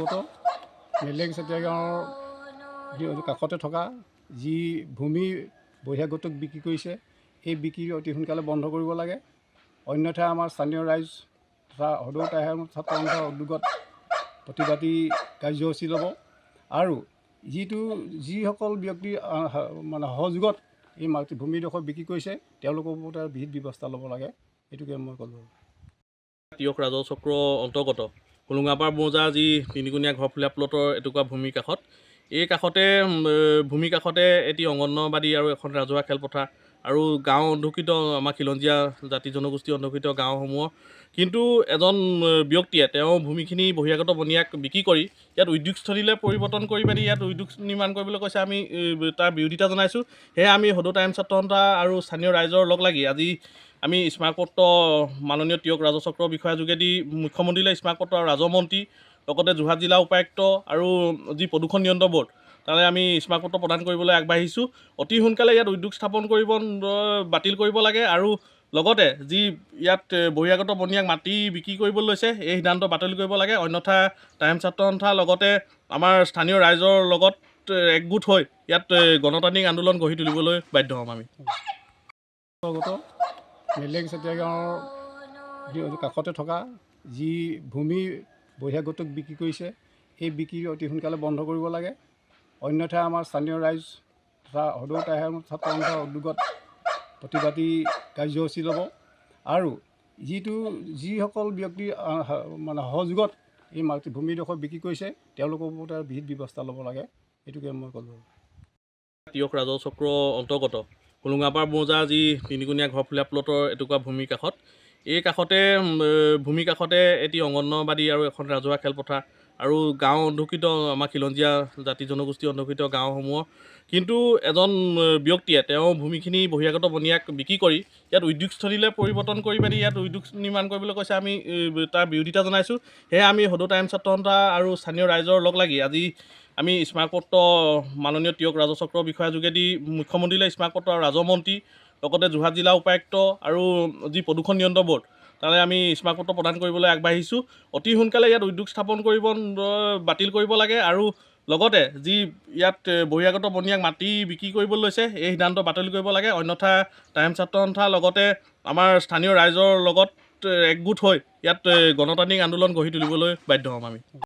গত মেলেং চেতিয়া গাঁৱৰ কাষতে থকা যি ভূমি বহিৰাগতক বিক্ৰী কৰিছে এই বিক্ৰী অতি সোনকালে বন্ধ কৰিব লাগে। অন্যথা আমাৰ স্থানীয় ৰাইজ তথা সদৌ টাইহাৰ ছাত্ৰ সন্থা উদ্যোগত প্ৰতিবাদী কাৰ্যসূচী ল'ব আৰু যিসকল ব্যক্তি সহযোগত এই ভূমিডোখৰ বিক্ৰী কৰিছে তেওঁলোকৰ ওপৰত বিহিত ব্যৱস্থা ল'ব লাগে। এইটোকে মই ক'লোঁ। তিয়ক ৰাজহ চক্ৰ অন্তৰ্গত হোলোঙাপাৰ মৌজা যি তিনিকুণীয়া ঘৰফুলীয়া প্লটৰ এটুকুৰা ভূমিৰ কাষত ভূমিৰ কাষতে এটি অংগনবাদী আৰু এখন ৰাজহুৱা খেলপথাৰ আৰু গাঁও অধ্যুষিত আমাৰ খিলঞ্জীয়া জাতি জনগোষ্ঠী অধ্যুষিত গাঁওসমূহৰ কিন্তু এজন ব্যক্তিয়ে তেওঁ ভূমিখিনি বহিৰাগত বনিয়াক বিক্ৰী কৰি ইয়াত উদ্যোগস্থলীলৈ পৰিৱৰ্তন কৰি পানি ইয়াত উদ্যোগ নিৰ্মাণ কৰিবলৈ কৈছে। আমি তাৰ বিৰোধিতা জনাইছোঁ। সেয়ে আমি সদৌ টাইম ছাত্ৰ সন্থা আৰু স্থানীয় ৰাইজৰ লগ লাগি আজি আমি স্মাৰকপত্ৰ মাননীয় তিয়ক ৰাজহ চক্ৰৰ বিষয়াৰ যোগেদি মুখ্যমন্ত্ৰীলৈ স্মাৰকপত্ৰ আৰু ৰাজহ মন্ত্ৰী লগতে যোৰহাট জিলা উপায়ুক্ত আৰু যি প্ৰদূষণ নিয়ন্ত্ৰণ বৰ্ড তালৈ আমি স্মাৰকপত্ৰ প্ৰদান কৰিবলৈ আগবাঢ়িছোঁ। অতি সোনকালে ইয়াত উদ্যোগ স্থাপন বাতিল কৰিব লাগে আৰু লগতে যি ইয়াত বহিৰাগত বনিয়াক মাটি বিক্ৰী কৰিবলৈ লৈছে এই সিদ্ধান্ত বাতিল কৰিব লাগে। অন্যথা টাইম ছাত্ৰ সন্থাৰ লগতে আমাৰ স্থানীয় ৰাইজৰ লগত একগোট হৈ ইয়াত গণতান্ত্ৰিক আন্দোলন গঢ়ি তুলিবলৈ বাধ্য হ'ম। আমি মেলেং চেতিয়া গাঁৱৰ কাষতে থকা যি ভূমি বহিৰাগতক বিক্ৰী কৰিছে এই বিক্ৰী অতি সোনকালে বন্ধ কৰিব লাগে। অন্যথা আমাৰ স্থানীয় ৰাইজ তথা সদৌ টাইহাৰ ছাত্ৰ সন্থা উদ্যোগত প্ৰতিবাদী কাৰ্যসূচী ল'ব আৰু যিসকল ব্যক্তি সহযোগত এই ভূমিডোখৰ বিক্ৰী কৰিছে তেওঁলোকৰ ওপৰত বিহিত ব্যৱস্থা ল'ব লাগে। এইটোকে মই ক'লোঁ। তিয়ক ৰাজহ চক্ৰ অন্তৰ্গত হোলোঙাপাৰ মৌজা যি তিনিকুণীয়া ঘৰফুলীয়া প্লটৰ এটুকুৰা ভূমিৰ কাষতে এটি অংগনবাদী আৰু এখন ৰাজহুৱা খেলপথাৰ আৰু গাঁও অধ্যুষিত আমাৰ খিলঞ্জীয়া জাতি জনগোষ্ঠী অধ্যুষিত গাঁওসমূহৰ কিন্তু এজন ব্যক্তিয়ে তেওঁ ভূমিখিনি বহিৰাগত বনিয়াক বিক্ৰী কৰি ইয়াত উদ্যোগস্থলীলৈ পৰিৱৰ্তন কৰি পানি ইয়াত উদ্যোগ নিৰ্মাণ কৰিবলৈ কৈছে। আমি তাৰ বিৰোধিতা জনাইছোঁ। সেয়ে আমি সদৌ টাইম ছাত্ৰ সন্থা আৰু স্থানীয় ৰাইজৰ লগ লাগি আজি আমি স্মাৰকপত্ৰ মাননীয় তিয়ক ৰাজহ চক্ৰৰ বিষয়াৰ যোগেদি মুখ্যমন্ত্ৰীলৈ স্মাৰকপত্ৰ আৰু ৰাজহ মন্ত্ৰী লগতে যোৰহাট জিলা উপায়ুক্ত আৰু যি প্ৰদূষণ নিয়ন্ত্ৰণ বৰ্ড তালৈ আমি স্মাৰকপত্ৰ প্ৰদান কৰিবলৈ আগবাঢ়িছোঁ। অতি সোনকালে ইয়াত উদ্যোগ স্থাপন বাতিল কৰিব লাগে আৰু লগতে যি ইয়াত বহিৰাগত বনিয়াক মাটি বিক্ৰী কৰিবলৈ লৈছে এই সিদ্ধান্ত বাতিল কৰিব লাগে। অন্যথা টাইম ছাত্ৰ সন্থাৰ লগতে আমাৰ স্থানীয় ৰাইজৰ লগত একগোট হৈ ইয়াত গণতান্ত্ৰিক আন্দোলন গঢ়ি তুলিবলৈ বাধ্য হ'ম। আমি